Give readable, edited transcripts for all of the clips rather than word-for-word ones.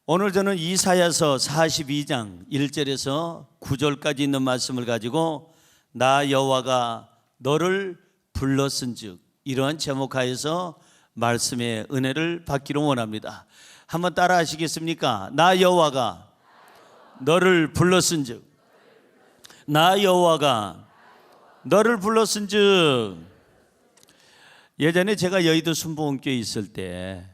오늘 저는 이사야서 42장 1절에서 9절까지 있는 말씀을 가지고 나 여호와가 너를 불렀은즉 이러한 제목하에서 말씀의 은혜를 받기를 원합니다. 한번 따라 하시겠습니까? 나 여호와가 너를 불렀은즉, 나 여호와가 너를 불렀은즉. 예전에 제가 여의도 순복음교회에 있을 때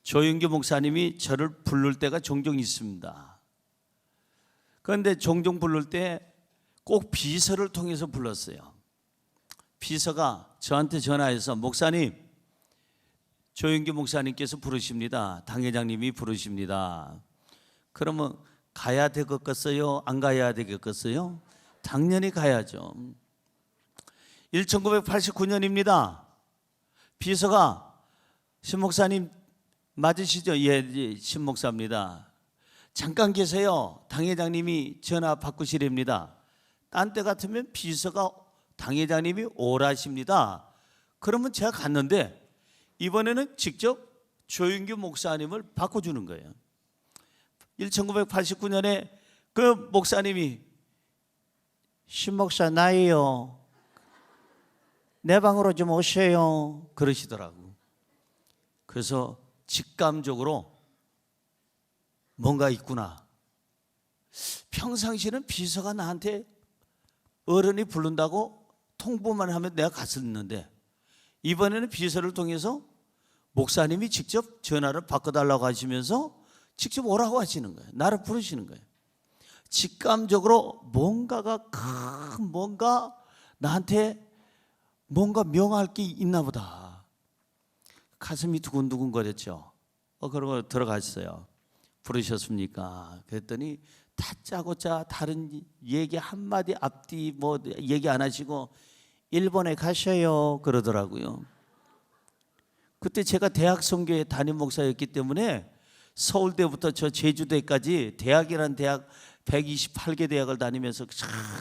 조윤규 목사님이 저를 부를 때가 종종 있습니다. 그런데 종종 부를 때 꼭 비서를 통해서 불렀어요. 비서가 저한테 전화해서 목사님, 조윤규 목사님께서 부르십니다. 당회장님이 부르십니다. 그러면 가야 되겠어요? 안 가야 되겠어요? 당연히 가야죠. 1989년입니다. 비서가 신 목사님 맞으시죠? 예, 신 목사입니다. 잠깐 계세요. 당회장님이 전화 바꾸시렵니다. 딴 때 같으면 비서가 당회장님이 오라십니다. 그러면 제가 갔는데 이번에는 직접 조윤규 목사님을 바꿔주는 거예요. 1989년에 그 목사님이 신 목사 나예요. 내 방으로 좀 오세요. 그러시더라고. 그래서 직감적으로 뭔가 있구나. 평상시에는 비서가 나한테 어른이 부른다고 통보만 하면 내가 갔었는데 이번에는 비서를 통해서 목사님이 직접 전화를 바꿔달라고 하시면서 직접 오라고 하시는 거예요. 나를 부르시는 거예요. 직감적으로 뭔가 나한테 뭔가 명할 게 있나 보다. 가슴이 두근두근 거렸죠. 그러고 들어갔어요. 부르셨습니까? 그랬더니 다짜고짜 다른 얘기 한마디 앞뒤 뭐 얘기 안 하시고 일본에 가셔요 그러더라고요. 그때 제가 대학 선교회 담임 목사였기 때문에 서울대부터 저 제주대까지 대학이란 대학 128개 대학을 다니면서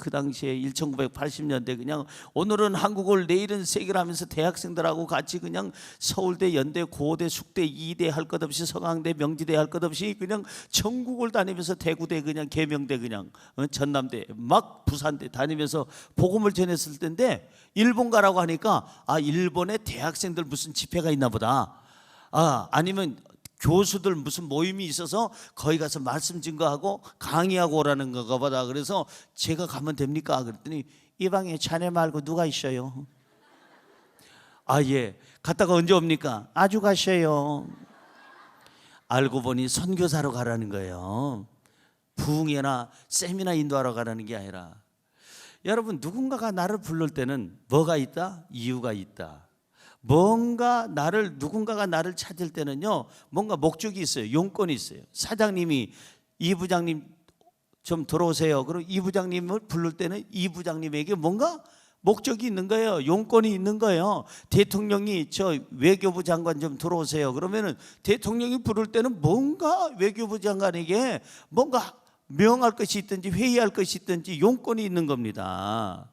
그 당시에 1980년대 그냥 오늘은 한국어를 내일은 세계를 하면서 대학생들하고 같이 그냥 서울대, 연대, 고대, 숙대, 이대 할 것 없이 서강대, 명지대 할 것 없이 그냥 전국을 다니면서 대구대 그냥 계명대 그냥 전남대 막 부산대 다니면서 복음을 전했을 텐데 일본 가라고 하니까 일본에 대학생들 무슨 집회가 있나 보다. 아니면 교수들 무슨 모임이 있어서 거기 가서 말씀 증거하고 강의하고 오라는 건가 보다. 그래서 제가 가면 됩니까? 그랬더니 이 방에 자네 말고 누가 있어요? 예. 갔다가 언제 옵니까? 아주 가셔요. 알고 보니 선교사로 가라는 거예요. 부흥회나 세미나 인도하러 가라는 게 아니라. 여러분, 누군가가 나를 부를 때는 뭐가 있다? 이유가 있다. 누군가가 나를 찾을 때는요, 뭔가 목적이 있어요. 용건이 있어요. 사장님이 이 부장님 좀 들어오세요. 그리고 이 부장님을 부를 때는 이 부장님에게 뭔가 목적이 있는 거예요. 용건이 있는 거예요. 대통령이 저 외교부 장관 좀 들어오세요. 그러면은 대통령이 부를 때는 뭔가 외교부 장관에게 뭔가 명할 것이 있든지 회의할 것이 있든지 용건이 있는 겁니다.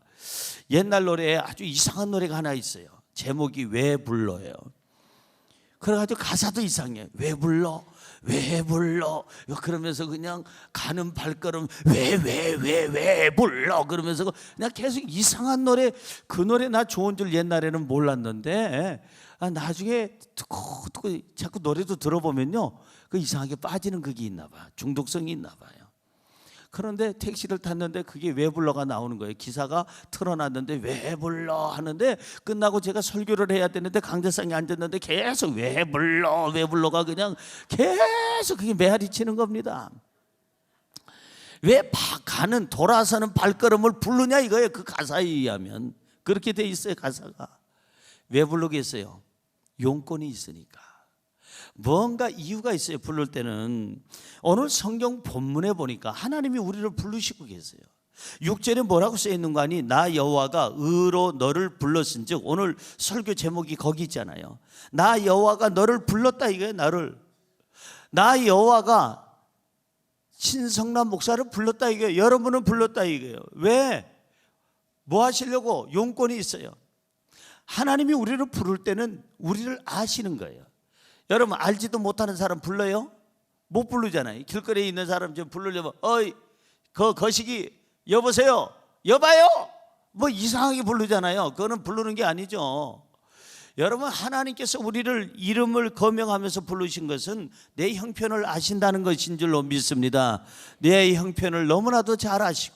옛날 노래에 아주 이상한 노래가 하나 있어요. 제목이 왜 불러요. 그래가지고 가사도 이상해. 왜 불러? 왜 불러? 그러면서 그냥 가는 발걸음 왜 불러? 그러면서 그냥 계속 이상한 노래. 그 노래 나 좋은 줄 옛날에는 몰랐는데 나중에 듣고 자꾸 노래도 들어보면요, 그 이상하게 빠지는 그게 있나 봐. 중독성이 있나 봐요. 그런데 택시를 탔는데 그게 왜 불러가 나오는 거예요. 기사가 틀어놨는데 왜 불러 하는데 끝나고 제가 설교를 해야 되는데 강대상에 앉았는데 계속 왜 불러가 그냥 계속 그게 메아리 치는 겁니다. 왜 가는 돌아서는 발걸음을 부르냐 이거예요. 그 가사에 의하면 그렇게 돼 있어요. 가사가 왜 부르겠어요? 용건이 있으니까. 뭔가 이유가 있어요. 부를 때는. 오늘 성경 본문에 보니까 하나님이 우리를 부르시고 계세요. 6절에 뭐라고 써 있는 거 아니? 나 여호와가 의로 너를 불렀은즉. 오늘 설교 제목이 거기 있잖아요. 나 여호와가 너를 불렀다 이거예요. 나 여호와가 신성남 목사를 불렀다 이거예요. 여러분은 불렀다 이거예요. 왜? 뭐 하시려고? 용건이 있어요. 하나님이 우리를 부를 때는 우리를 아시는 거예요. 여러분, 알지도 못하는 사람 불러요? 못 부르잖아요. 길거리에 있는 사람 좀 부르려면 어이 그 거시기 여보세요 여봐요 뭐 이상하게 부르잖아요. 그거는 부르는 게 아니죠. 여러분, 하나님께서 우리를 이름을 거명하면서 부르신 것은 내 형편을 아신다는 것인 줄로 믿습니다. 내 형편을 너무나도 잘 아시고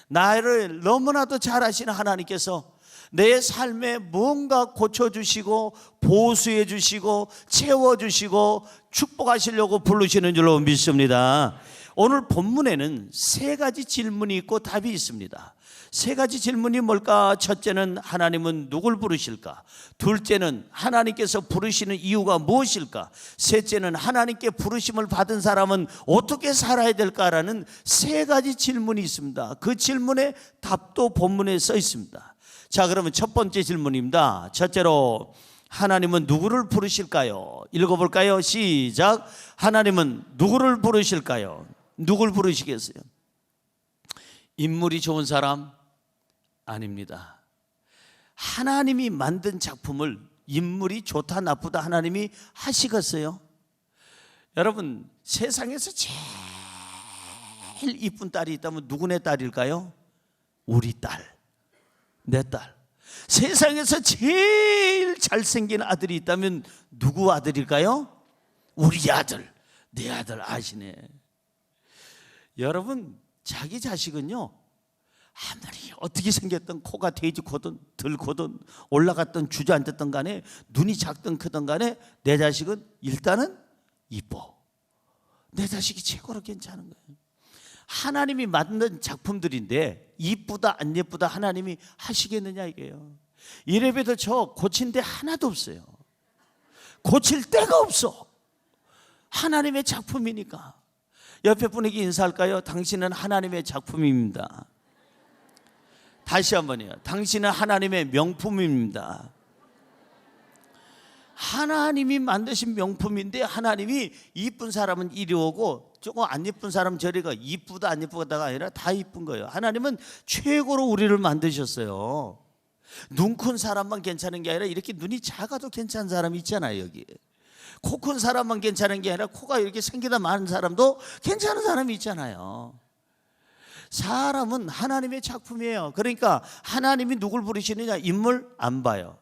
나를 너무나도 잘 아시는 하나님께서 내 삶에 뭔가 고쳐주시고 보수해 주시고 채워주시고 축복하시려고 부르시는 줄로 믿습니다. 오늘 본문에는 세 가지 질문이 있고 답이 있습니다. 세 가지 질문이 뭘까? 첫째는 하나님은 누굴 부르실까? 둘째는 하나님께서 부르시는 이유가 무엇일까? 셋째는 하나님께 부르심을 받은 사람은 어떻게 살아야 될까라는 세 가지 질문이 있습니다. 그 질문의 답도 본문에 써 있습니다. 자, 그러면 첫 번째 질문입니다. 첫째로 하나님은 누구를 부르실까요? 읽어볼까요? 시작. 하나님은 누구를 부르실까요? 누굴 부르시겠어요? 인물이 좋은 사람? 아닙니다. 하나님이 만든 작품을 인물이 좋다 나쁘다 하나님이 하시겠어요? 여러분, 세상에서 제일 이쁜 딸이 있다면 누구네 딸일까요? 우리 딸, 내 딸. 세상에서 제일 잘생긴 아들이 있다면 누구 아들일까요? 우리 아들, 내 아들. 아시네. 여러분, 자기 자식은요, 아무리 어떻게 생겼던 코가 돼지 코든 들코든 올라갔던 주저앉았던 간에 눈이 작든 크든 간에 내 자식은 일단은 이뻐. 내 자식이 최고로 괜찮은 거예요. 하나님이 만든 작품들인데 이쁘다 안 예쁘다 하나님이 하시겠느냐 이게요. 이래봬도 저 고친 데 하나도 없어요. 고칠 데가 없어. 하나님의 작품이니까. 옆에 분에게 인사할까요? 당신은 하나님의 작품입니다. 다시 한번요. 당신은 하나님의 명품입니다. 하나님이 만드신 명품인데 하나님이 이쁜 사람은 이리 오고 조금 안 예쁜 사람 저리 가. 이쁘다 안 예쁘다가 아니라 다 이쁜 거예요. 하나님은 최고로 우리를 만드셨어요. 눈 큰 사람만 괜찮은 게 아니라 이렇게 눈이 작아도 괜찮은 사람이 있잖아요. 여기 코 큰 사람만 괜찮은 게 아니라 코가 이렇게 생기다 많은 사람도 괜찮은 사람이 있잖아요. 사람은 하나님의 작품이에요. 그러니까 하나님이 누굴 부르시느냐? 인물 안 봐요.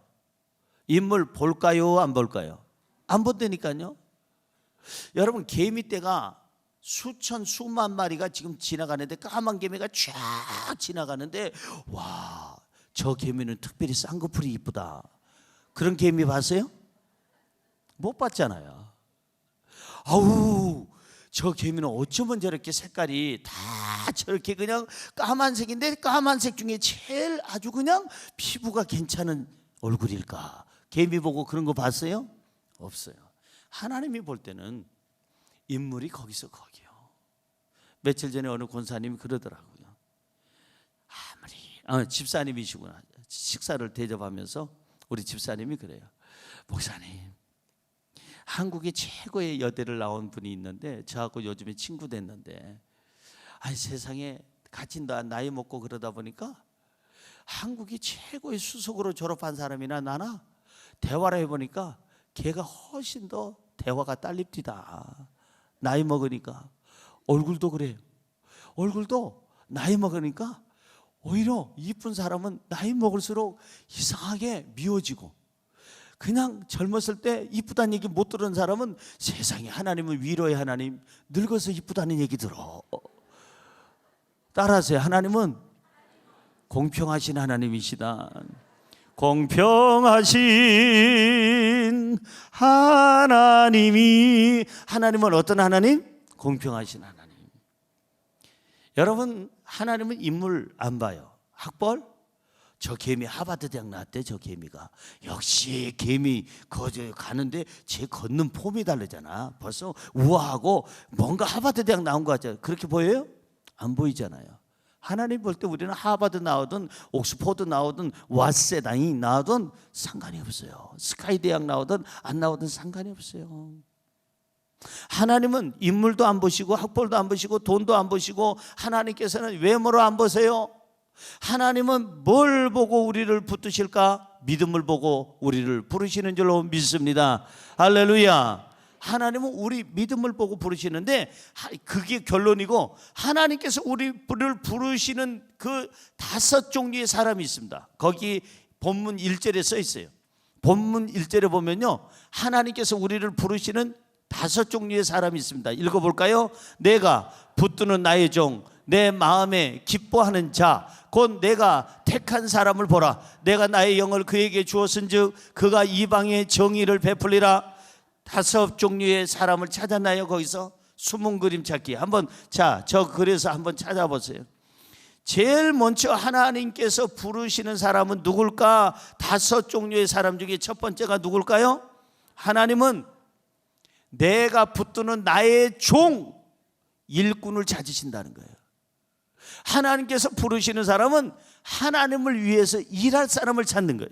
인물 볼까요? 안 볼까요? 안 본다니까요. 여러분, 개미떼가 수천 수만 마리가 지금 지나가는데 까만 개미가 쫙 지나가는데 와, 저 개미는 특별히 쌍꺼풀이 이쁘다. 그런 개미 봤어요? 못 봤잖아요. 아우, 저 개미는 어쩌면 저렇게 색깔이 다 저렇게 그냥 까만색인데 까만색 중에 제일 아주 그냥 피부가 괜찮은 얼굴일까? 개미 보고 그런 거 봤어요? 없어요. 하나님이 볼 때는 인물이 거기서 거기요. 며칠 전에 어느 권사님이 그러더라고요. 아무리 집사님이시구나. 식사를 대접하면서 우리 집사님이 그래요. 목사님, 한국의 최고의 여대를 나온 분이 있는데 저하고 요즘에 친구 됐는데 아니 세상에 같이 나이 먹고 그러다 보니까 한국이 최고의 수석으로 졸업한 사람이나 나나 대화를 해보니까 걔가 훨씬 더 대화가 딸립디다. 나이 먹으니까 얼굴도 그래요. 얼굴도 나이 먹으니까 오히려 이쁜 사람은 나이 먹을수록 이상하게 미워지고 그냥 젊었을 때 이쁘다는 얘기 못 들은 사람은 세상에 하나님은 위로의 하나님, 늙어서 이쁘다는 얘기 들어. 따라하세요. 하나님은 공평하신 하나님이시다. 공평하신 하나님은 어떤 하나님? 공평하신 하나님. 여러분, 하나님은 인물 안 봐요. 학벌? 저 개미 하버드 대학 나왔대. 저 개미가 역시 개미 거저 가는데 제 걷는 폼이 다르잖아. 벌써 우아하고 뭔가 하버드 대학 나온 거 같잖아요. 그렇게 보여요? 안 보이잖아요. 하나님 볼 때 우리는 하버드 나오든 옥스포드 나오든 와세다니 나오든 상관이 없어요. 스카이 대학 나오든 안 나오든 상관이 없어요. 하나님은 인물도 안 보시고 학벌도 안 보시고 돈도 안 보시고 하나님께서는 외모로 안 보세요. 하나님은 뭘 보고 우리를 붙드실까? 믿음을 보고 우리를 부르시는 줄로 믿습니다. 할렐루야. 하나님은 우리 믿음을 보고 부르시는데 그게 결론이고, 하나님께서 우리를 부르시는 그 5종류의 사람이 있습니다. 거기 본문 1절에 써 있어요. 본문 1절에 보면요, 하나님께서 우리를 부르시는 5종류의 사람이 있습니다. 읽어볼까요? 내가 붙드는 나의 종, 내 마음에 기뻐하는 자, 곧 내가 택한 사람을 보라. 내가 나의 영을 그에게 주었은즉 그가 이방의 정의를 베풀리라. 5종류의 사람을 찾았나요? 거기서 숨은 그림 찾기 한번, 저 그래서 한번 찾아보세요. 제일 먼저 하나님께서 부르시는 사람은 누굴까? 5종류의 사람 중에 첫 번째가 누굴까요? 하나님은 내가 붙드는 나의 종, 일꾼을 찾으신다는 거예요. 하나님께서 부르시는 사람은 하나님을 위해서 일할 사람을 찾는 거예요.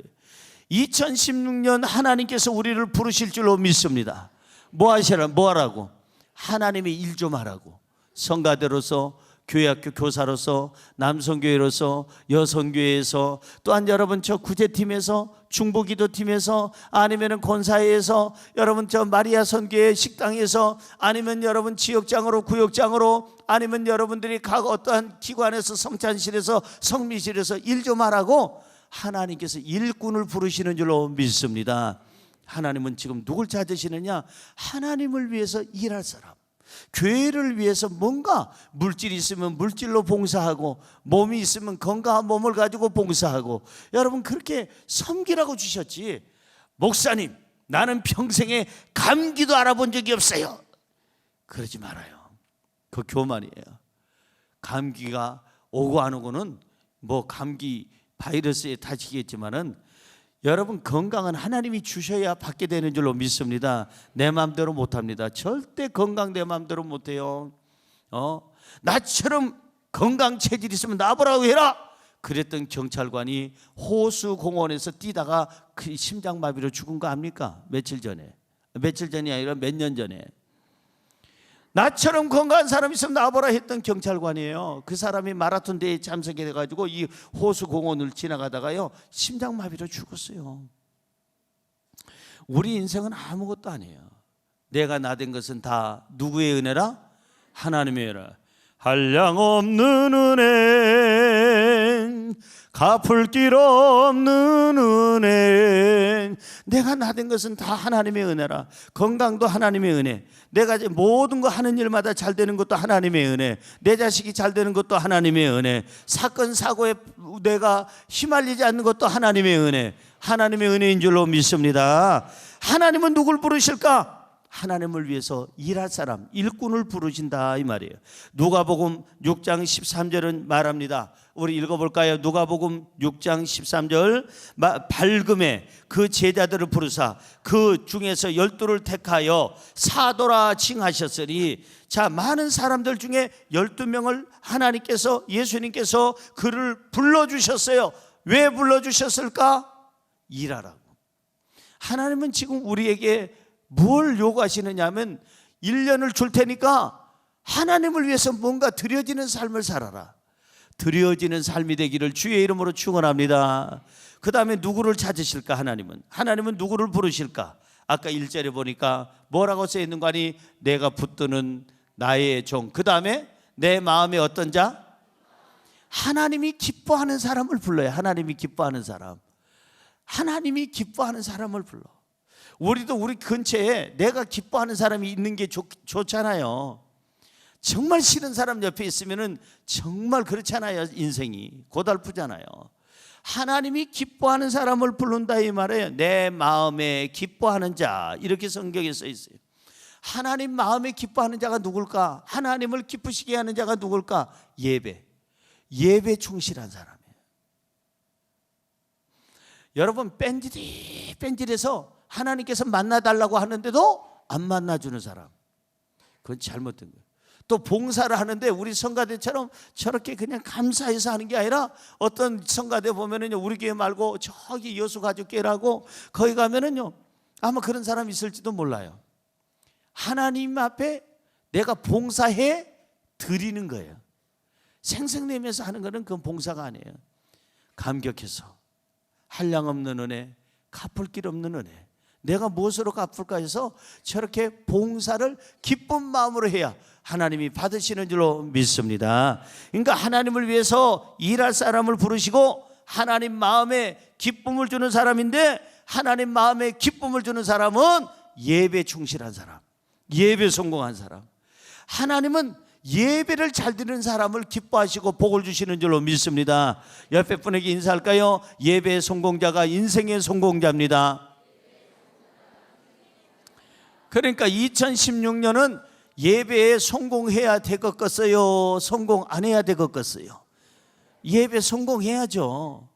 2016년 하나님께서 우리를 부르실 줄로 믿습니다. 뭐 하라고? 하나님의 일 좀 하라고. 성가대로서, 교회학교 교사로서, 남성교회로서, 여성교회에서, 또한 여러분 저 구제팀에서, 중보기도팀에서, 아니면 권사회에서, 여러분 저 마리아 선교회 식당에서, 아니면 여러분 지역장으로, 구역장으로, 아니면 여러분들이 각 어떠한 기관에서, 성찬실에서, 성미실에서 일 좀 하라고 하나님께서 일꾼을 부르시는 줄로 믿습니다. 하나님은 지금 누굴 찾으시느냐? 하나님을 위해서 일할 사람, 교회를 위해서 뭔가 물질이 있으면 물질로 봉사하고, 몸이 있으면 건강한 몸을 가지고 봉사하고. 여러분 그렇게 섬기라고 주셨지, 목사님 나는 평생에 감기도 알아본 적이 없어요, 그러지 말아요. 그 교만이에요. 감기가 오고 안 오고는 뭐 감기 바이러스에 다치겠지만은 여러분 건강은 하나님이 주셔야 받게 되는 줄로 믿습니다. 내 마음대로 못합니다. 절대 건강 내 마음대로 못해요. 나처럼 건강 체질 있으면 나보라고 해라 그랬던 경찰관이 호수공원에서 뛰다가 그 심장마비로 죽은 거 압니까? 며칠 전이 아니라 몇 년 전에. 나처럼 건강한 사람이 있으면 나보라 했던 경찰관이에요. 그 사람이 마라톤 대회에 참석해 가지고 이 호수공원을 지나가다가요 심장마비로 죽었어요. 우리 인생은 아무것도 아니에요. 내가 나된 것은 다 누구의 은혜라? 하나님의 은혜라. 한량없는 은혜, 갚을 길 없는 은혜. 내가 나된 것은 다 하나님의 은혜라. 건강도 하나님의 은혜, 내가 모든 거 하는 일마다 잘 되는 것도 하나님의 은혜, 내 자식이 잘 되는 것도 하나님의 은혜, 사건 사고에 내가 휘말리지 않는 것도 하나님의 은혜, 하나님의 은혜인 줄로 믿습니다. 하나님은 누굴 부르실까? 하나님을 위해서 일할 사람, 일꾼을 부르신다 이 말이에요. 누가복음 6장 13절은 말합니다. 우리 읽어볼까요? 누가복음 6장 13절. 밝음에 그 제자들을 부르사 그 중에서 12를 택하여 사도라 칭하셨으니, 자, 많은 사람들 중에 12명을 하나님께서, 예수님께서 그를 불러주셨어요. 왜 불러주셨을까? 일하라고. 하나님은 지금 우리에게 뭘 요구하시느냐 하면 1년을 줄 테니까 하나님을 위해서 뭔가 드려지는 삶을 살아라. 드려지는 삶이 되기를 주의 이름으로 축원합니다. 그 다음에 누구를 찾으실까? 하나님은 누구를 부르실까? 아까 1절에 보니까 뭐라고 써있는 거 아니? 내가 붙드는 나의 종. 그 다음에 내 마음에 어떤 자? 하나님이 기뻐하는 사람을 불러요. 하나님이 기뻐하는 사람, 하나님이 기뻐하는 사람을 불러. 우리도 우리 근처에 내가 기뻐하는 사람이 있는 게 좋잖아요. 정말 싫은 사람 옆에 있으면은 정말 그렇잖아요. 인생이 고달프잖아요. 하나님이 기뻐하는 사람을 부른다 이 말이에요. 내 마음에 기뻐하는 자, 이렇게 성경에 써 있어요. 하나님 마음에 기뻐하는 자가 누굴까? 하나님을 기쁘시게 하는 자가 누굴까? 예배 충실한 사람이에요. 여러분 뺀질해서 하나님께서 만나달라고 하는데도 안 만나주는 사람, 그건 잘못된 거예요. 또 봉사를 하는데 우리 성가대처럼 저렇게 그냥 감사해서 하는 게 아니라, 어떤 성가대 보면은요, 우리 교회 말고 저기 여수가족교회라고 거기 가면은요 아마 그런 사람이 있을지도 몰라요. 하나님 앞에 내가 봉사해 드리는 거예요. 생색내면서 하는 거는 그건 봉사가 아니에요. 감격해서 한량없는 은혜, 갚을 길 없는 은혜, 내가 무엇으로 갚을까 해서 저렇게 봉사를 기쁜 마음으로 해야 하나님이 받으시는 줄로 믿습니다. 그러니까 하나님을 위해서 일할 사람을 부르시고 하나님 마음에 기쁨을 주는 사람인데, 하나님 마음에 기쁨을 주는 사람은 예배 충실한 사람, 예배 성공한 사람. 하나님은 예배를 잘 드리는 사람을 기뻐하시고 복을 주시는 줄로 믿습니다. 옆에 분에게 인사할까요? 예배의 성공자가 인생의 성공자입니다. 그러니까 2016년은 예배에 성공해야 될 것 같어요? 성공 안 해야 될 것 같어요? 예배 성공해야죠.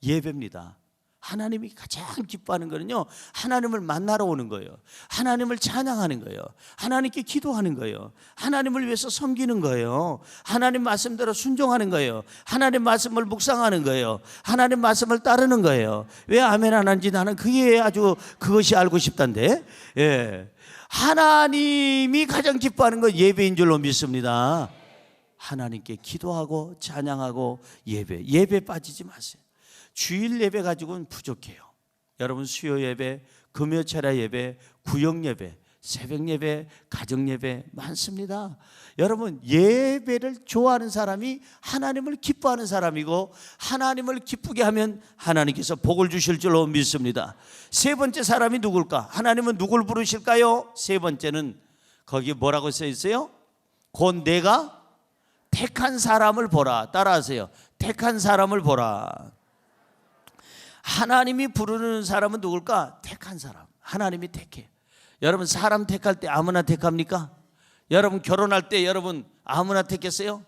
예배입니다. 하나님이 가장 기뻐하는 거는요, 하나님을 만나러 오는 거예요. 하나님을 찬양하는 거예요. 하나님께 기도하는 거예요. 하나님을 위해서 섬기는 거예요. 하나님 말씀대로 순종하는 거예요. 하나님 말씀을 묵상하는 거예요. 하나님 말씀을 따르는 거예요. 왜 아멘 안 하는지 나는 그게 아주 그것이 알고 싶단데. 예. 하나님이 가장 기뻐하는 건 예배인 줄로 믿습니다. 하나님께 기도하고 찬양하고 예배 빠지지 마세요. 주일 예배 가지고는 부족해요. 여러분 수요 예배, 금요철야 예배, 구역 예배, 새벽 예배, 가정 예배 많습니다. 여러분 예배를 좋아하는 사람이 하나님을 기뻐하는 사람이고, 하나님을 기쁘게 하면 하나님께서 복을 주실 줄로 믿습니다. 세 번째 사람이 누굴까? 하나님은 누굴 부르실까요? 세 번째는 거기 뭐라고 써 있어요? 곧 내가 택한 사람을 보라. 따라하세요. 택한 사람을 보라. 하나님이 부르는 사람은 누굴까? 택한 사람. 하나님이 택해. 여러분 사람 택할 때 아무나 택합니까? 여러분 결혼할 때 여러분 아무나 택했어요?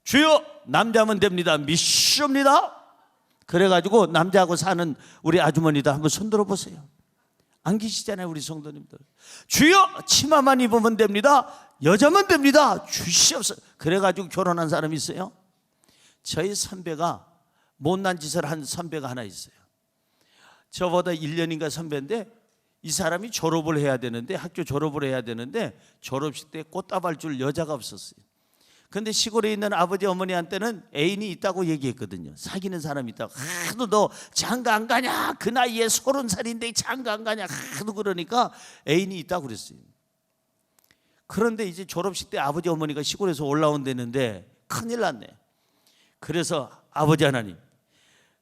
주여 남자면 됩니다. 믿습니다. 그래가지고 남자하고 사는 우리 아주머니들 한번 손들어 보세요. 안 계시잖아요 우리 성도님들. 주여 치마만 입으면 됩니다. 여자면 됩니다. 주시옵소서. 그래가지고 결혼한 사람이 있어요. 저희 선배가 못난 짓을 한 선배가 하나 있어요. 저보다 1년인가 선배인데 이 사람이 졸업을 해야 되는데, 학교 졸업을 해야 되는데 졸업식 때 꽃다발 줄 여자가 없었어요. 근데 시골에 있는 아버지 어머니한테는 애인이 있다고 얘기했거든요. 사귀는 사람이 있다고. 하도 너 장가 안 가냐? 그 나이에 30살인데 장가 안 가냐? 하도 그러니까 애인이 있다고 그랬어요. 그런데 이제 졸업식 때 아버지 어머니가 시골에서 올라온다는데 큰일 났네. 그래서 아버지 하나님,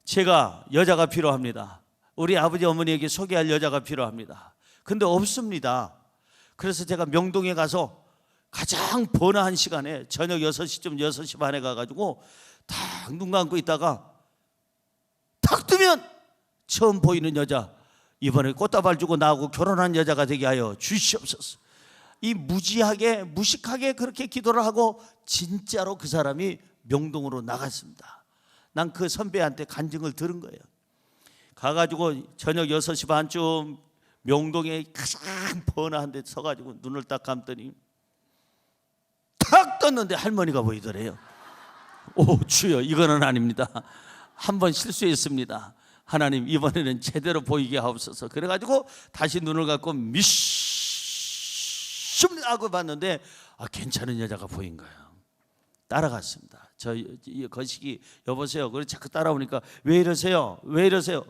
제가 여자가 필요합니다. 우리 아버지 어머니에게 소개할 여자가 필요합니다. 근데 없습니다. 그래서 제가 명동에 가서 가장 번화한 시간에 저녁 6시쯤 6시 반에 가가지고 탁 눈 감고 있다가 탁 뜨면 처음 보이는 여자, 이번에 꽃다발 주고 나하고 결혼한 여자가 되게 하여 주시옵소서. 이 무식하게 그렇게 기도를 하고 진짜로 그 사람이 명동으로 나갔습니다. 난 그 선배한테 간증을 들은 거예요. 가가지고 저녁 6시 반쯤 명동에 가장 번화한 데 서가지고 눈을 딱 감더니 탁 떴는데 할머니가 보이더래요. 오 주여, 이거는 아닙니다. 한번 실수했습니다. 하나님 이번에는 제대로 보이게 하옵소서. 그래가지고 다시 눈을 감고 미슌 하고 봤는데 괜찮은 여자가 보인 거예요. 따라갔습니다. 저 거시기 여보세요. 그래 자꾸 따라오니까 왜 이러세요? 왜 이러세요?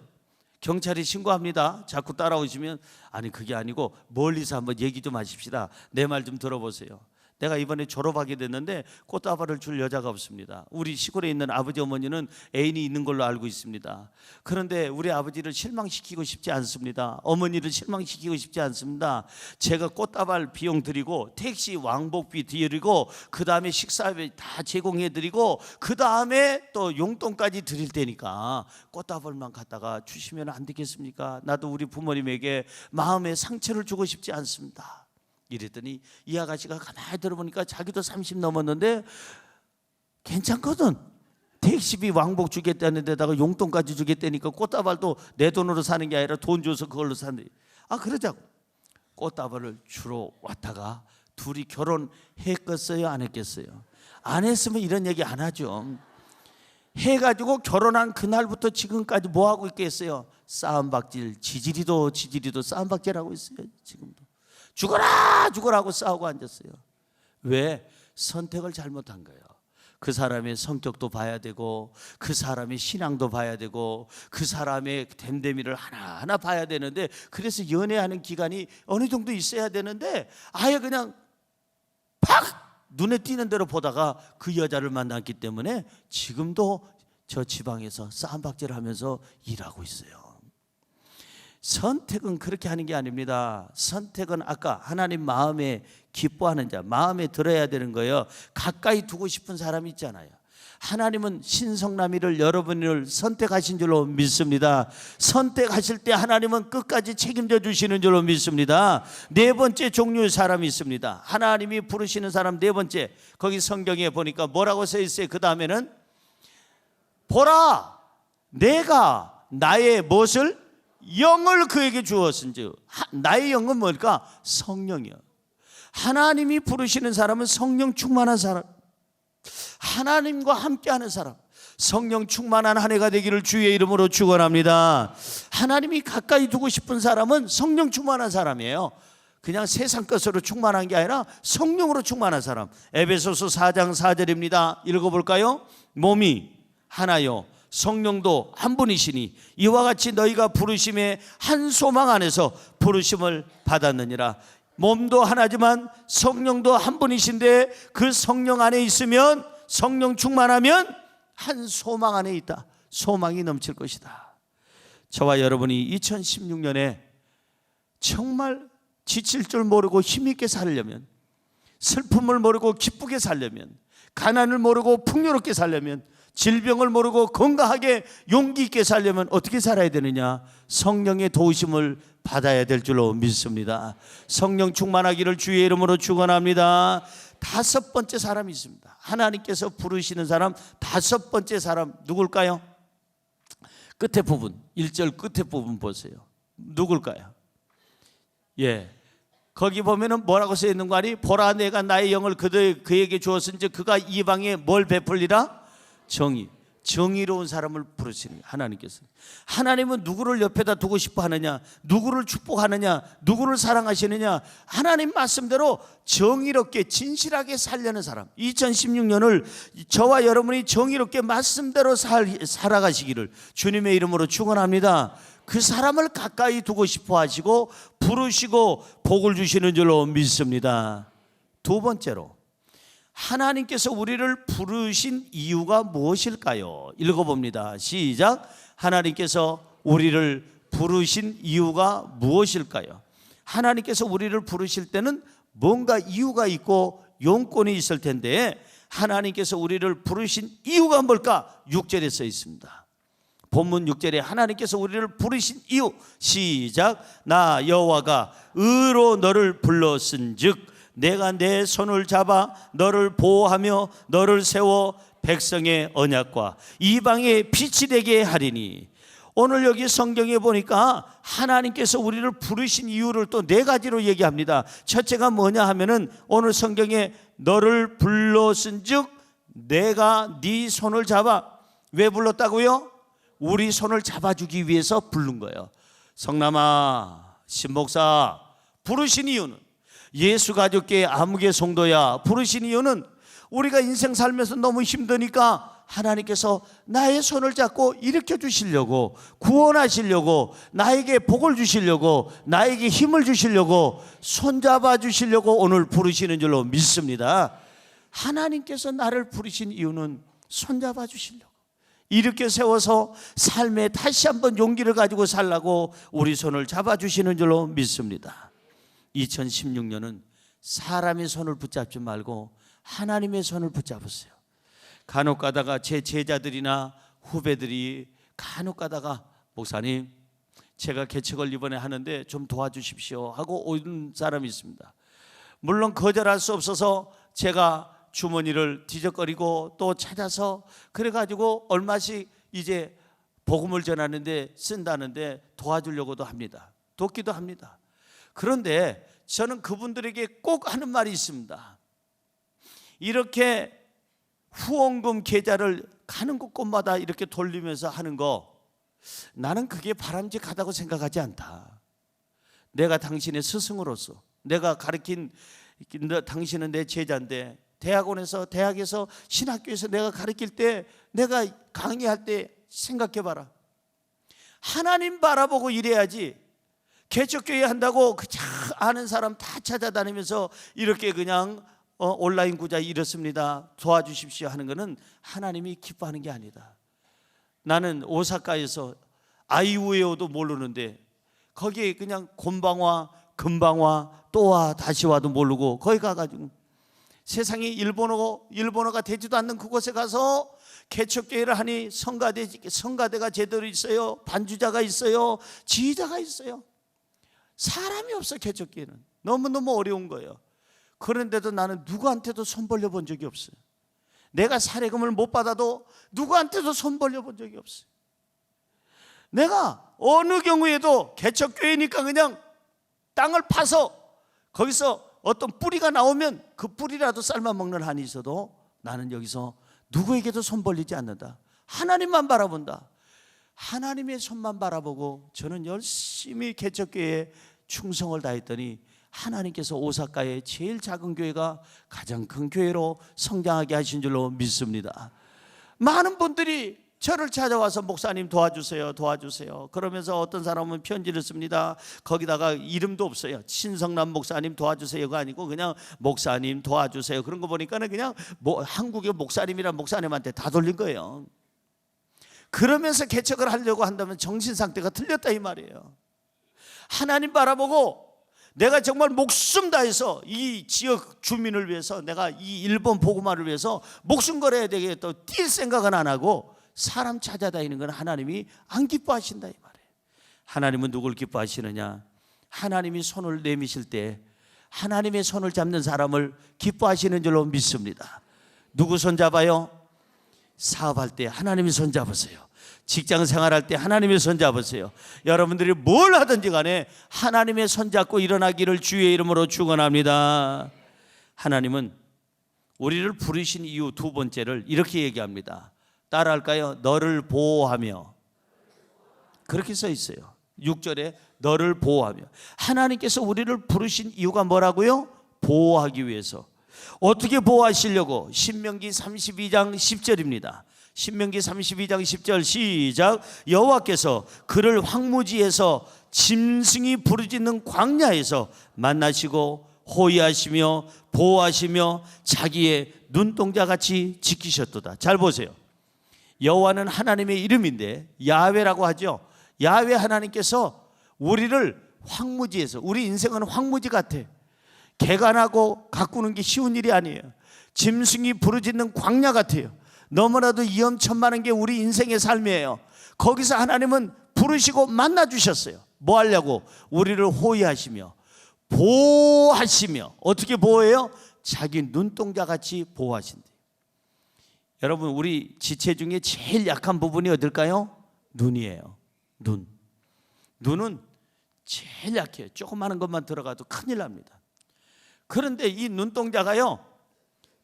경찰에 신고합니다. 자꾸 따라오시면. 아니 그게 아니고 멀리서 한번 얘기 좀 하십시다. 내 말 좀 들어보세요. 내가 이번에 졸업하게 됐는데 꽃다발을 줄 여자가 없습니다. 우리 시골에 있는 아버지 어머니는 애인이 있는 걸로 알고 있습니다. 그런데 우리 아버지를 실망시키고 싶지 않습니다. 어머니를 실망시키고 싶지 않습니다. 제가 꽃다발 비용 드리고 택시 왕복비 드리고 그 다음에 식사비 다 제공해 드리고 그 다음에 또 용돈까지 드릴 테니까 꽃다발만 갖다가 주시면 안 되겠습니까? 나도 우리 부모님에게 마음의 상처를 주고 싶지 않습니다. 이랬더니 이 아가씨가 가만히 들어보니까 자기도 30 넘었는데 괜찮거든. 택시비 왕복 주겠다는 데다가 용돈까지 주겠다니까 꽃다발도 내 돈으로 사는 게 아니라 돈 줘서 그걸로 사는데 그러자고 꽃다발을 주러 왔다가 둘이 결혼했겠어요? 안 했겠어요? 안 했으면 이런 얘기 안 하죠. 해가지고 결혼한 그날부터 지금까지 뭐하고 있겠어요? 싸움박질, 지지리도 싸움박질하고 있어요. 지금도 죽어라 하고 싸우고 앉았어요. 왜? 선택을 잘못한 거예요. 그 사람의 성격도 봐야 되고 그 사람의 신앙도 봐야 되고 그 사람의 됨됨이를 하나하나 봐야 되는데, 그래서 연애하는 기간이 어느 정도 있어야 되는데 아예 그냥 팍 눈에 띄는 대로 보다가 그 여자를 만났기 때문에 지금도 저 지방에서 쌈박질 하면서 일하고 있어요. 선택은 그렇게 하는 게 아닙니다. 선택은 아까 하나님 마음에 기뻐하는 자, 마음에 들어야 되는 거예요. 가까이 두고 싶은 사람이 있잖아요. 하나님은 신성남이를 여러분을 선택하신 줄로 믿습니다. 선택하실 때 하나님은 끝까지 책임져 주시는 줄로 믿습니다. 네 번째 종류의 사람이 있습니다. 하나님이 부르시는 사람 네 번째, 거기 성경에 보니까 뭐라고 써 있어요? 그 다음에는 보라, 내가 나의 무엇을? 영을 그에게 주었은즉. 나의 영은 뭘까? 성령이요. 하나님이 부르시는 사람은 성령 충만한 사람, 하나님과 함께하는 사람, 성령 충만한 한 해가 되기를 주의 이름으로 축원합니다. 하나님이 가까이 두고 싶은 사람은 성령 충만한 사람이에요. 그냥 세상 것으로 충만한 게 아니라 성령으로 충만한 사람. 에베소서 4장 4절입니다. 읽어볼까요? 몸이 하나요 성령도 한 분이시니 이와 같이 너희가 부르심의 한 소망 안에서 부르심을 받았느니라. 몸도 하나지만 성령도 한 분이신데 그 성령 안에 있으면, 성령 충만하면 한 소망 안에 있다. 소망이 넘칠 것이다. 저와 여러분이 2016년에 정말 지칠 줄 모르고 힘있게 살려면, 슬픔을 모르고 기쁘게 살려면, 가난을 모르고 풍요롭게 살려면, 질병을 모르고 건강하게 용기 있게 살려면 어떻게 살아야 되느냐? 성령의 도우심을 받아야 될 줄로 믿습니다. 성령 충만하기를 주의 이름으로 축원합니다. 다섯 번째 사람이 있습니다. 하나님께서 부르시는 사람 다섯 번째 사람 누굴까요? 끝에 부분, 1절 끝에 부분 보세요. 누굴까요? 예, 거기 보면은 뭐라고 써 있는 거 아니? 보라, 내가 나의 영을 그에게 주었은즉 그가 이방에 뭘 베풀리라? 정의. 정의로운 사람을 부르시는 하나님께서. 하나님은 누구를 옆에다 두고 싶어 하느냐, 누구를 축복하느냐, 누구를 사랑하시느냐, 하나님 말씀대로 정의롭게 진실하게 살려는 사람. 2016년을 저와 여러분이 정의롭게 말씀대로 살아가시기를 주님의 이름으로 축원합니다. 그 사람을 가까이 두고 싶어 하시고 부르시고 복을 주시는 줄로 믿습니다. 두 번째로, 하나님께서 우리를 부르신 이유가 무엇일까요? 읽어봅니다. 시작. 하나님께서 우리를 부르신 이유가 무엇일까요? 하나님께서 우리를 부르실 때는 뭔가 이유가 있고 용건이 있을 텐데, 하나님께서 우리를 부르신 이유가 뭘까? 6절에 써 있습니다. 본문 6절에 하나님께서 우리를 부르신 이유, 시작. 나 여호와가 의로 너를 불렀은즉 내가 내 손을 잡아 너를 보호하며 너를 세워 백성의 언약과 이방의 빛이 되게 하리니. 오늘 여기 성경에 보니까 하나님께서 우리를 부르신 이유를 또 네 가지로 얘기합니다. 첫째가 뭐냐 하면은 오늘 성경에 너를 불렀은즉 내가 네 손을 잡아. 왜 불렀다고요? 우리 손을 잡아주기 위해서 부른 거예요. 성남아, 신목사, 부르신 이유는, 예수 가족계 아무개 성도야, 부르신 이유는 우리가 인생 살면서 너무 힘드니까 하나님께서 나의 손을 잡고 일으켜 주시려고, 구원하시려고, 나에게 복을 주시려고, 나에게 힘을 주시려고, 손잡아 주시려고 오늘 부르시는 줄로 믿습니다. 하나님께서 나를 부르신 이유는 손잡아 주시려고, 이렇게 세워서 삶에 다시 한번 용기를 가지고 살라고 우리 손을 잡아주시는 줄로 믿습니다. 2016년은 사람의 손을 붙잡지 말고 하나님의 손을 붙잡으세요. 간혹 가다가 제 제자들이나 후배들이 간혹 가다가 목사님, 제가 개척을 이번에 하는데 좀 도와주십시오 하고 오는 사람이 있습니다. 물론 거절할 수 없어서 제가 주머니를 뒤적거리고 또 찾아서 그래가지고 얼마씩 이제 복음을 전하는데 쓴다는데 도와주려고도 합니다. 돕기도 합니다. 그런데 저는 그분들에게 꼭 하는 말이 있습니다. 이렇게 후원금 계좌를 가는 곳곳마다 이렇게 돌리면서 하는 거, 나는 그게 바람직하다고 생각하지 않다. 내가 당신의 스승으로서, 내가 가르친 당신은 내 제자인데 대학에서 신학교에서 내가 가르칠 때, 내가 강의할 때 생각해 봐라. 하나님 바라보고 일해야지. 개척교회 한다고 그냥 아는 사람 다 찾아다니면서 이렇게 그냥 온라인 구자 이렇습니다, 도와주십시오 하는 것은 하나님이 기뻐하는 게 아니다. 나는 오사카에서 아이우에오도 모르는데 거기에 그냥 곤방와 금방와 또와 다시와도 모르고 거기 가가지고 세상에 일본어가 되지도 않는 그곳에 가서 개척교회를 하니 성가대가 제대로 있어요. 반주자가 있어요. 지휘자가 있어요. 사람이 없어. 개척교회는 너무너무 어려운 거예요. 그런데도 나는 누구한테도 손 벌려 본 적이 없어요. 내가 사례금을 못 받아도 누구한테도 손 벌려 본 적이 없어요. 내가 어느 경우에도 개척교회니까 그냥 땅을 파서 거기서 어떤 뿌리가 나오면 그 뿌리라도 삶아 먹는 한이 있어도 나는 여기서 누구에게도 손 벌리지 않는다. 하나님만 바라본다. 하나님의 손만 바라보고 저는 열심히 개척교회에 충성을 다했더니 하나님께서 오사카의 제일 작은 교회가 가장 큰 교회로 성장하게 하신 줄로 믿습니다. 많은 분들이 저를 찾아와서 목사님 도와주세요, 도와주세요. 그러면서 어떤 사람은 편지를 씁니다. 거기다가 이름도 없어요. 신성남 목사님 도와주세요가 아니고 그냥 목사님 도와주세요. 그런 거 보니까는 그냥 한국의 목사님이란 목사님한테 다 돌린 거예요. 그러면서 개척을 하려고 한다면 정신 상태가 틀렸다 이 말이에요. 하나님 바라보고 내가 정말 목숨 다해서 이 지역 주민을 위해서, 내가 이 일본 복음화를 위해서 목숨 걸어야 되겠다 뛸 생각은 안 하고 사람 찾아다니는 건 하나님이 안 기뻐하신다 이 말이에요. 하나님은 누굴 기뻐하시느냐? 하나님이 손을 내미실 때 하나님의 손을 잡는 사람을 기뻐하시는 줄로 믿습니다. 누구 손 잡아요? 사업할 때 하나님이 손 잡으세요. 직장 생활할 때 하나님의 손 잡으세요. 여러분들이 뭘 하든지 간에 하나님의 손 잡고 일어나기를 주의 이름으로 축원합니다. 하나님은 우리를 부르신 이유 두 번째를 이렇게 얘기합니다. 따라할까요? 너를 보호하며. 그렇게 써 있어요. 6절에 너를 보호하며. 하나님께서 우리를 부르신 이유가 뭐라고요? 보호하기 위해서. 어떻게 보호하시려고? 신명기 32장 10절입니다. 신명기 32장 10절 시작. 여호와께서 그를 황무지에서 짐승이 부르짖는 광야에서 만나시고 호위하시며 보호하시며 자기의 눈동자같이 지키셨도다. 잘 보세요. 여호와는 하나님의 이름인데 야훼라고 하죠. 야훼 하나님께서 우리를 황무지에서, 우리 인생은 황무지 같아. 개간하고 가꾸는 게 쉬운 일이 아니에요. 짐승이 부르짖는 광야 같아요. 너무나도 위험천만한 게 우리 인생의 삶이에요. 거기서 하나님은 부르시고 만나주셨어요. 뭐 하려고? 우리를 호위하시며 보호하시며. 어떻게 보호해요? 자기 눈동자같이 보호하신대. 여러분, 우리 지체 중에 제일 약한 부분이 어딜까요? 눈이에요. 눈은 제일 약해요. 조그마한 것만 들어가도 큰일 납니다. 그런데 이 눈동자가요,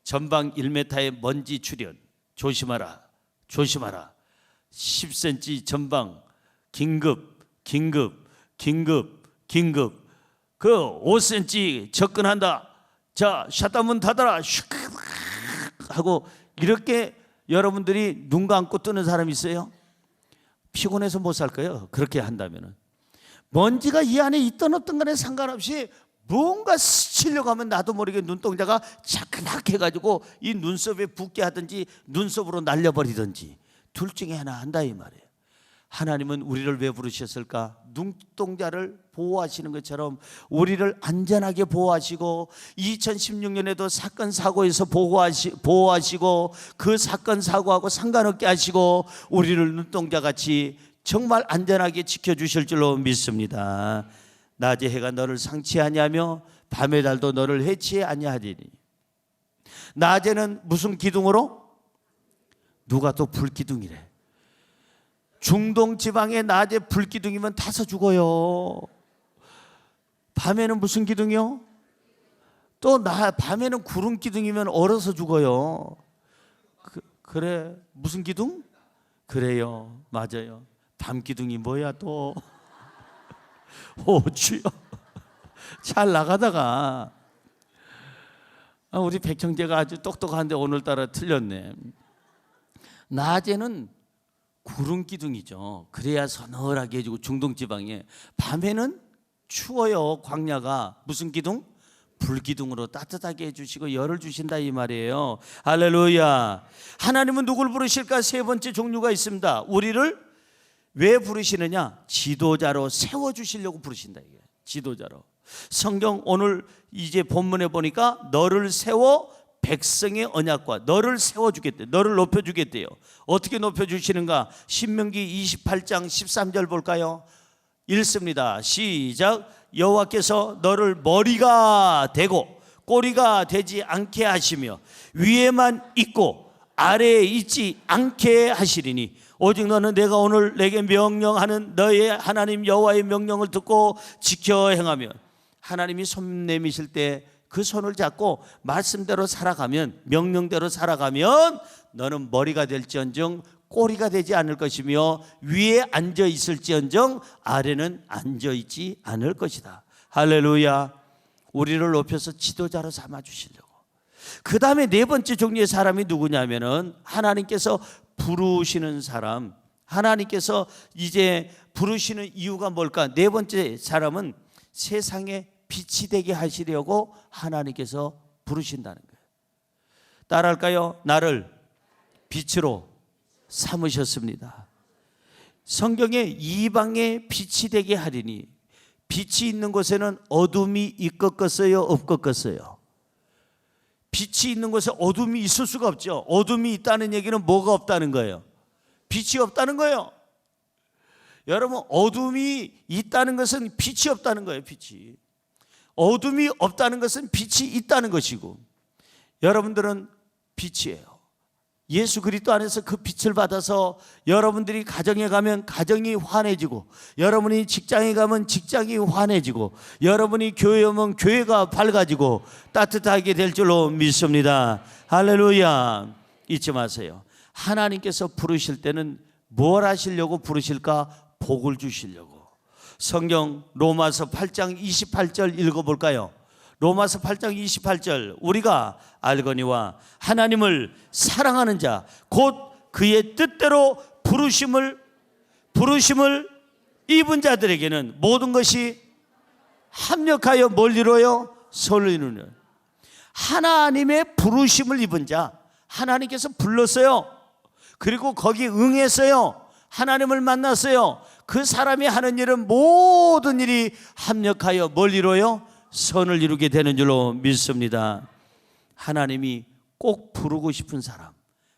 전방 1m의 먼지 출현 조심하라, 조심하라. 10cm 전방 긴급 그 5cm 접근한다. 자, 샷다문 닫아라 슉 하고 이렇게 여러분들이 눈 감고 뜨는 사람 있어요? 피곤해서 못 살 거예요. 그렇게 한다면은. 먼지가 이 안에 있던 없던 간에 상관없이 뭔가 스치려고 하면 나도 모르게 눈동자가 차크닥 해가지고 이 눈썹에 붓게 하든지 눈썹으로 날려버리든지 둘 중에 하나 한다 이 말이에요. 하나님은 우리를 왜 부르셨을까? 눈동자를 보호하시는 것처럼 우리를 안전하게 보호하시고 2016년에도 사건 사고에서 보호하시고 그 사건 사고하고 상관없게 하시고 우리를 눈동자같이 정말 안전하게 지켜주실 줄로 믿습니다. 낮에 해가 너를 상치 아니하며 밤의 달도 너를 해치 아니하리니. 낮에는 무슨 기둥으로? 누가 또 불기둥이래. 중동 지방에 낮에 불기둥이면 타서 죽어요. 밤에는 무슨 기둥이요? 또 밤에는 구름 기둥이면 얼어서 죽어요. 그래, 무슨 기둥? 그래요, 맞아요. 밤 기둥이 뭐야 또? 오 주여. 잘 나가다가 우리 백형제가 아주 똑똑한데 오늘따라 틀렸네. 낮에는 구름 기둥이죠. 그래야 서늘하게 해주고 중동지방에. 밤에는 추워요. 광야가. 무슨 기둥? 불기둥으로 따뜻하게 해주시고 열을 주신다 이 말이에요. 할렐루야. 하나님은 누굴 부르실까? 세 번째 종류가 있습니다. 우리를 왜 부르시느냐? 지도자로 세워주시려고 부르신다. 이게 지도자로. 성경 오늘 이제 본문에 보니까 너를 세워 백성의 언약과 너를 세워주겠대. 너를 높여주겠대요. 어떻게 높여주시는가? 신명기 28장 13절 볼까요? 읽습니다. 시작. 여호와께서 너를 머리가 되고 꼬리가 되지 않게 하시며 위에만 있고 아래에 있지 않게 하시리니 오직 너는 내가 오늘 내게 명령하는 너의 하나님 여호와의 명령을 듣고 지켜 행하면. 하나님이 손 내미실 때 그 손을 잡고 말씀대로 살아가면, 명령대로 살아가면 너는 머리가 될지언정 꼬리가 되지 않을 것이며 위에 앉아 있을지언정 아래는 앉아 있지 않을 것이다. 할렐루야. 우리를 높여서 지도자로 삼아 주시려고. 그 다음에 네 번째 종류의 사람이 누구냐면은 하나님께서 부르시는 사람. 하나님께서 이제 부르시는 이유가 뭘까? 네 번째 사람은 세상에 빛이 되게 하시려고 하나님께서 부르신다는 거예요. 따라할까요? 나를 빛으로 삼으셨습니다. 성경에 이방의 빛이 되게 하리니, 빛이 있는 곳에는 어둠이 있겠어요? 없겠어요? 빛이 있는 곳에 어둠이 있을 수가 없죠. 어둠이 있다는 얘기는 뭐가 없다는 거예요? 빛이 없다는 거예요. 여러분, 어둠이 있다는 것은 빛이 없다는 거예요. 빛이. 어둠이 없다는 것은 빛이 있다는 것이고, 여러분들은 빛이에요. 예수 그리스도 안에서 그 빛을 받아서 여러분들이 가정에 가면 가정이 환해지고, 여러분이 직장에 가면 직장이 환해지고, 여러분이 교회에 오면 교회가 밝아지고 따뜻하게 될 줄로 믿습니다. 할렐루야. 잊지 마세요. 하나님께서 부르실 때는 뭘 하시려고 부르실까? 복을 주시려고. 성경 로마서 8장 28절 읽어볼까요? 로마서 8장 28절. 우리가 알거니와 하나님을 사랑하는 자 곧 그의 뜻대로 부르심을 입은 자들에게는 모든 것이 합력하여 뭘 이루어요? 선을 이루는. 하나님의 부르심을 입은 자, 하나님께서 불렀어요. 그리고 거기 응했어요. 하나님을 만났어요. 그 사람이 하는 일은 모든 일이 합력하여 뭘 이루어요? 선을 이루게 되는 줄로 믿습니다. 하나님이 꼭 부르고 싶은 사람,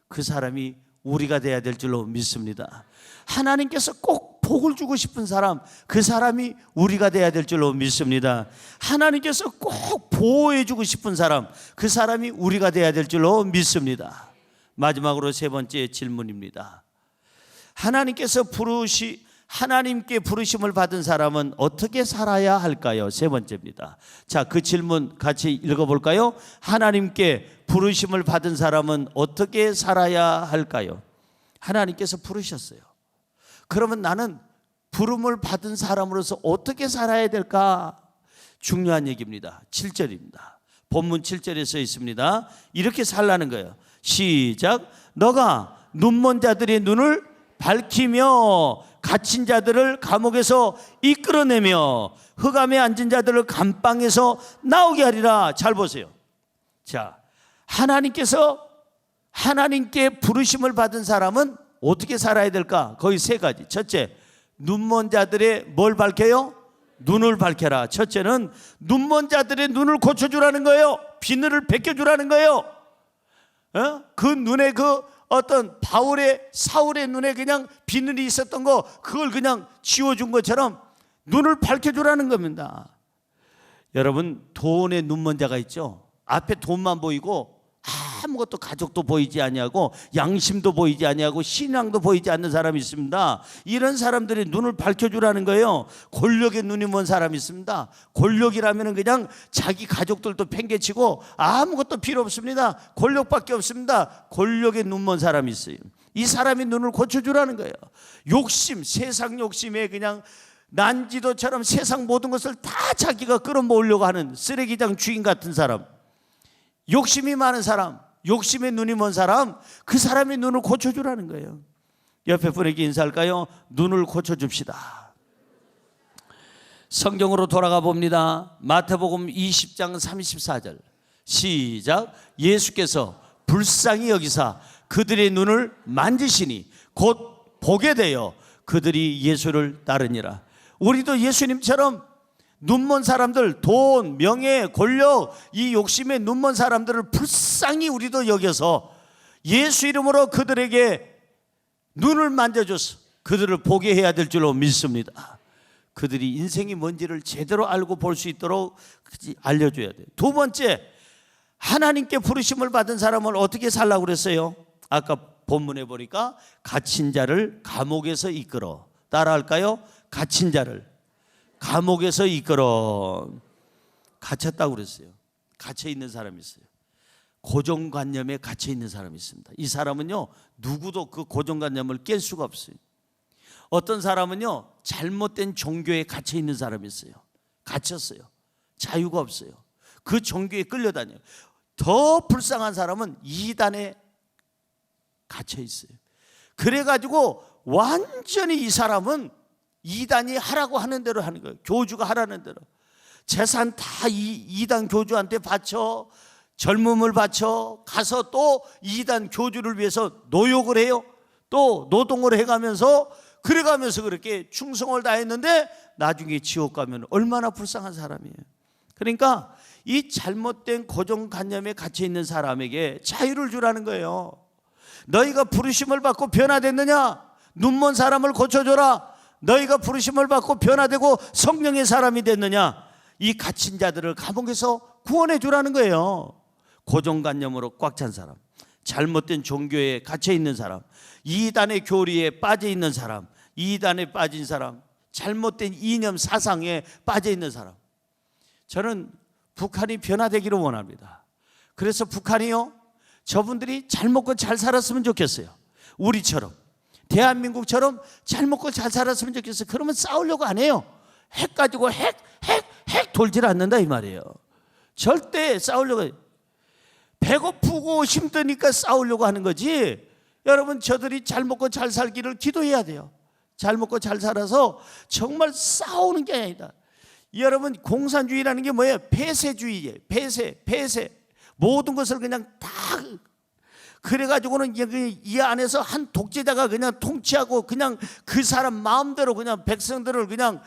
그 사람이 우리가 돼야 될 줄로 믿습니다. 하나님께서 꼭 복을 주고 싶은 사람, 그 사람이 우리가 돼야 될 줄로 믿습니다. 하나님께서 꼭 보호해 주고 싶은 사람, 그 사람이 우리가 돼야 될 줄로 믿습니다. 마지막으로 세 번째 질문입니다. 하나님께 부르심을 받은 사람은 어떻게 살아야 할까요? 세 번째입니다. 자, 그 질문 같이 읽어볼까요? 하나님께 부르심을 받은 사람은 어떻게 살아야 할까요? 하나님께서 부르셨어요. 그러면 나는 부름을 받은 사람으로서 어떻게 살아야 될까? 중요한 얘기입니다. 7절입니다. 본문 7절에 써 있습니다. 이렇게 살라는 거예요. 시작. 너가 눈먼 자들의 눈을 밝히며 갇힌 자들을 감옥에서 이끌어내며 흑암에 앉은 자들을 감방에서 나오게 하리라. 잘 보세요. 자, 하나님께 부르심을 받은 사람은 어떻게 살아야 될까? 거의 세 가지. 첫째, 눈먼 자들의 뭘 밝혀요? 눈을 밝혀라. 첫째는 눈먼 자들의 눈을 고쳐주라는 거예요. 비늘을 벗겨주라는 거예요. 그 눈에 어떤 사울의 눈에 그냥 비늘이 있었던 거, 그걸 그냥 지워준 것처럼 눈을 밝혀주라는 겁니다. 여러분, 돈에 눈먼 자가 있죠. 앞에 돈만 보이고 아무것도 가족도 보이지 아니하고 양심도 보이지 아니하고 신앙도 보이지 않는 사람이 있습니다. 이런 사람들이 눈을 밝혀주라는 거예요. 권력에 눈이 먼 사람이 있습니다. 권력이라면 그냥 자기 가족들도 팽개치고 아무것도 필요 없습니다. 권력밖에 없습니다. 권력에 눈 먼 사람이 있어요. 이 사람이 눈을 고쳐주라는 거예요. 욕심, 세상 욕심에 그냥 난지도처럼 세상 모든 것을 다 자기가 끌어모으려고 하는 쓰레기장 주인 같은 사람, 욕심이 많은 사람, 욕심에 눈이 먼 사람, 그 사람의 눈을 고쳐주라는 거예요. 옆에 분에게 인사할까요? 눈을 고쳐줍시다. 성경으로 돌아가 봅니다. 마태복음 20장 34절 시작. 예수께서 불쌍히 여기사 그들의 눈을 만지시니 곧 보게 되어 그들이 예수를 따르니라. 우리도 예수님처럼 눈먼 사람들, 돈, 명예, 권력, 이 욕심에 눈먼 사람들을 불쌍히 우리도 여겨서 예수 이름으로 그들에게 눈을 만져줘서 그들을 보게 해야 될 줄로 믿습니다. 그들이 인생이 뭔지를 제대로 알고 볼 수 있도록 알려줘야 돼요. 두 번째, 하나님께 부르심을 받은 사람은 어떻게 살라고 그랬어요? 아까 본문에 보니까 갇힌 자를 감옥에서 이끌어. 따라할까요? 갇힌 자를 감옥에서 이끌어. 갇혔다고 그랬어요. 갇혀 있는 사람이 있어요. 고정관념에 갇혀 있는 사람이 있습니다. 이 사람은요, 누구도 그 고정관념을 깰 수가 없어요. 어떤 사람은요, 잘못된 종교에 갇혀 있는 사람이 있어요. 갇혔어요. 자유가 없어요. 그 종교에 끌려다녀요. 더 불쌍한 사람은 이단에 갇혀 있어요. 그래가지고 완전히 이 사람은 이단이 하라고 하는 대로 하는 거예요. 교주가 하라는 대로. 재산 다 이단 교주한테 바쳐, 젊음을 바쳐 가서 또 이단 교주를 위해서 노역을 해요. 또 노동을 해가면서 그래가면서 그렇게 충성을 다했는데 나중에 지옥 가면 얼마나 불쌍한 사람이에요. 그러니까 이 잘못된 고정관념에 갇혀 있는 사람에게 자유를 주라는 거예요. 너희가 부르심을 받고 변화됐느냐? 눈먼 사람을 고쳐줘라. 너희가 부르심을 받고 변화되고 성령의 사람이 됐느냐? 이 갇힌 자들을 감옥에서 구원해 주라는 거예요. 고정관념으로 꽉 찬 사람, 잘못된 종교에 갇혀 있는 사람, 이단의 교리에 빠져 있는 사람, 이단에 빠진 사람, 잘못된 이념 사상에 빠져 있는 사람. 저는 북한이 변화되기를 원합니다. 그래서 북한이요, 저분들이 잘 먹고 잘 살았으면 좋겠어요. 우리처럼, 대한민국처럼 잘 먹고 잘 살았으면 좋겠어요. 그러면 싸우려고 안 해요. 핵 가지고 핵 돌질 않는다 이 말이에요. 절대 싸우려고 해요. 배고프고 힘드니까 싸우려고 하는 거지. 여러분, 저들이 잘 먹고 잘 살기를 기도해야 돼요. 잘 먹고 잘 살아서 정말 싸우는 게 아니다. 여러분, 공산주의라는 게 뭐예요? 폐쇄주의예요. 폐쇄. 모든 것을 그냥 다 그래가지고는 이 안에서 한 독재자가 그냥 통치하고 그냥 그 사람 마음대로 그냥 백성들을 그냥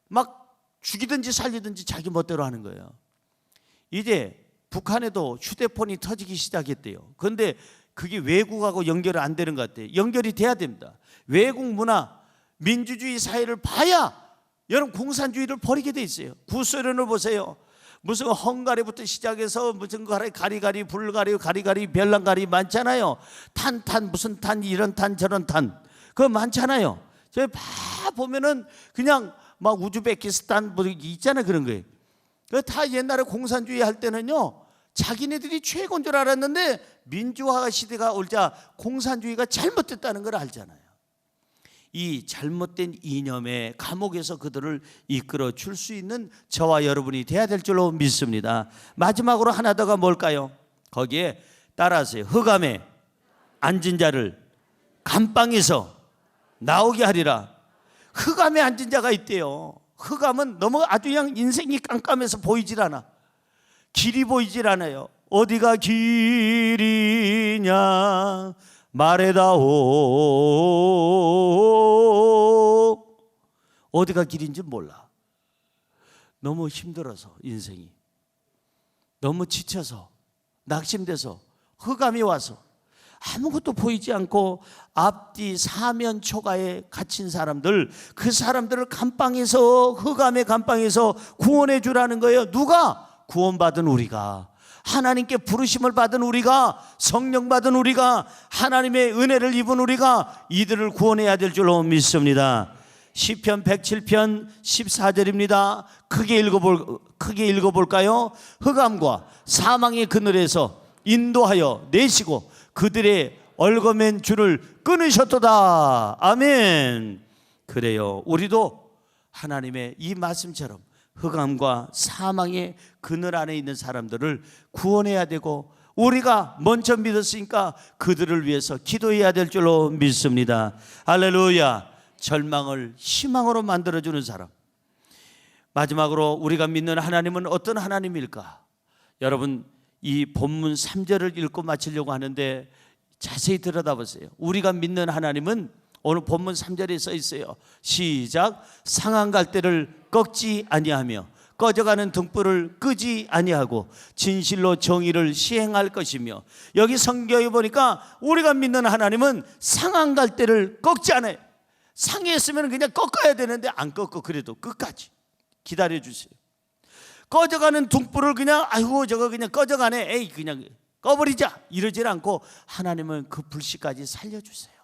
막 죽이든지 살리든지 자기 멋대로 하는 거예요. 이제 북한에도 휴대폰이 터지기 시작했대요. 그런데 그게 외국하고 연결이 안 되는 것 같아요. 연결이 돼야 됩니다. 외국 문화, 민주주의 사회를 봐야 여러분 공산주의를 버리게 돼 있어요. 구소련을 보세요. 무슨 헝가리부터 시작해서 무슨 가리가리 불가리 가리가리 별난가리 많잖아요. 탄 무슨 탄 이런 탄 저런 탄 그거 많잖아요. 저희 다 보면은 그냥 막 우즈베키스탄 뭐 있잖아요. 그런 거예요. 다 옛날에 공산주의 할 때는요, 자기네들이 최고인 줄 알았는데 민주화 시대가 오자 공산주의가 잘못됐다는 걸 알잖아요. 이 잘못된 이념에 감옥에서 그들을 이끌어 줄 수 있는 저와 여러분이 돼야 될 줄로 믿습니다. 마지막으로 하나 더가 뭘까요? 거기에 따라하세요. 흑암에 앉은 자를 감방에서 나오게 하리라. 흑암에 앉은 자가 있대요. 흑암은 너무 아주 그냥 인생이 깜깜해서 보이질 않아. 길이 보이질 않아요. 어디가 길이냐 말해다오. 어디가 길인지 몰라. 너무 힘들어서 인생이 너무 지쳐서 낙심돼서 흑암이 와서 아무것도 보이지 않고 앞뒤 사면 초가에 갇힌 사람들, 그 사람들을 감방에서 흑암의 감방에서 구원해 주라는 거예요. 누가? 구원받은 우리가, 하나님께 부르심을 받은 우리가, 성령 받은 우리가, 하나님의 은혜를 입은 우리가 이들을 구원해야 될 줄로 믿습니다. 시편 107편 14절입니다. 크게 읽어볼까요? 흑암과 사망의 그늘에서 인도하여 내시고 그들의 얽어맨 줄을 끊으셨도다. 아멘. 그래요. 우리도 하나님의 이 말씀처럼 흑암과 사망의 그늘 안에 있는 사람들을 구원해야 되고, 우리가 먼저 믿었으니까 그들을 위해서 기도해야 될 줄로 믿습니다. 할렐루야. 절망을 희망으로 만들어주는 사람. 마지막으로 우리가 믿는 하나님은 어떤 하나님일까? 여러분, 이 본문 3절을 읽고 마치려고 하는데 자세히 들여다보세요. 우리가 믿는 하나님은 오늘 본문 3절에 써 있어요. 시작. 상한 갈대를 꺾지 아니하며 꺼져가는 등불을 끄지 아니하고 진실로 정의를 시행할 것이며, 여기 성경에 보니까 우리가 믿는 하나님은 상한 갈대를 꺾지 않아요. 상했으면 그냥 꺾어야 되는데 안 꺾고 그래도 끝까지 기다려 주세요. 꺼져가는 등불을 그냥 아이고 저거 그냥 꺼져가네, 에이 그냥 꺼버리자 이러질 않고 하나님은 그 불씨까지 살려주세요.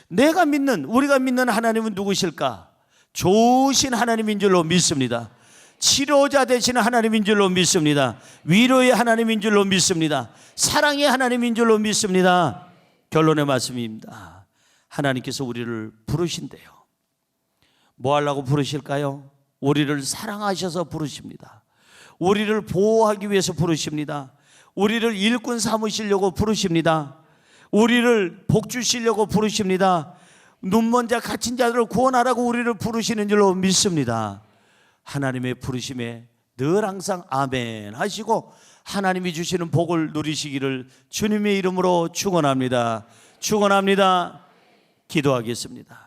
내가 믿는, 우리가 믿는 하나님은 누구실까? 좋으신 하나님인 줄로 믿습니다. 치료자 되시는 하나님인 줄로 믿습니다. 위로의 하나님인 줄로 믿습니다. 사랑의 하나님인 줄로 믿습니다. 결론의 말씀입니다. 하나님께서 우리를 부르신대요. 뭐 하려고 부르실까요? 우리를 사랑하셔서 부르십니다. 우리를 보호하기 위해서 부르십니다. 우리를 일꾼 삼으시려고 부르십니다. 우리를 복 주시려고 부르십니다. 눈먼 자 갇힌 자들을 구원하라고 우리를 부르시는 줄로 믿습니다. 하나님의 부르심에 늘 항상 아멘 하시고 하나님이 주시는 복을 누리시기를 주님의 이름으로 축원합니다. 축원합니다. 기도하겠습니다.